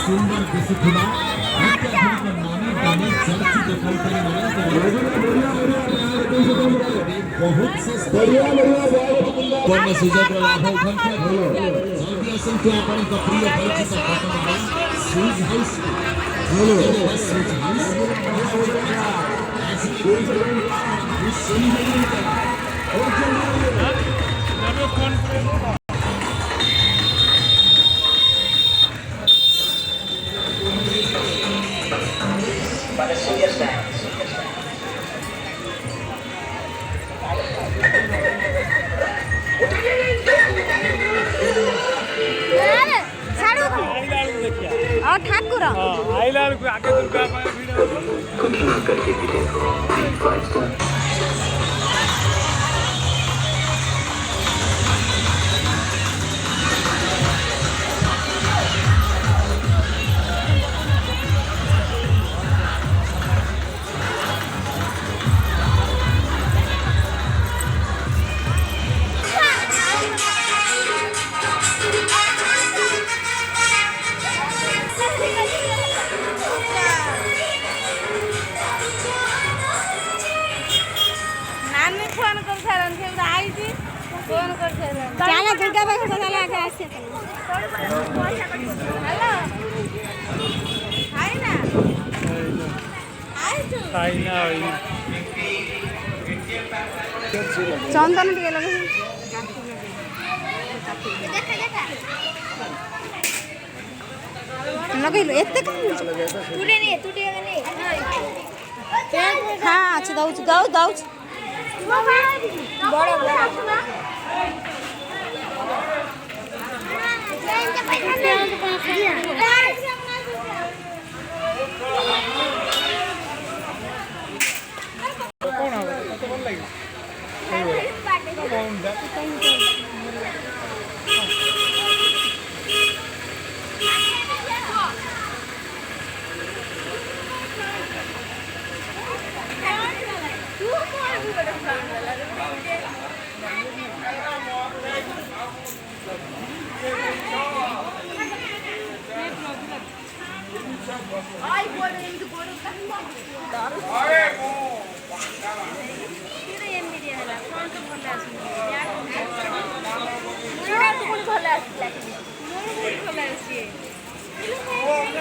सुंदर दिशुवा नामी चर्चित बहुत से सुजय लाभ जल्दी आसतु आपण प्रिय परिचित घटना स्विच हाउस ठाकुर आइला आगे दुर्गा कंट्रोल करके भी देखो चला दुर्गा भाई को चला आगे आसे हेलो हाय ना खाई ना चंदन टिके लगे लगे एते तुरे नहीं तुटे नहीं हां अच्छा दाऊ बड़ा बड़ा Ay, bodoh yang itu bodoh kan? Kita yang media lah, kau tu boleh asal. Mula tu pun boleh asal. Mula pun boleh asal.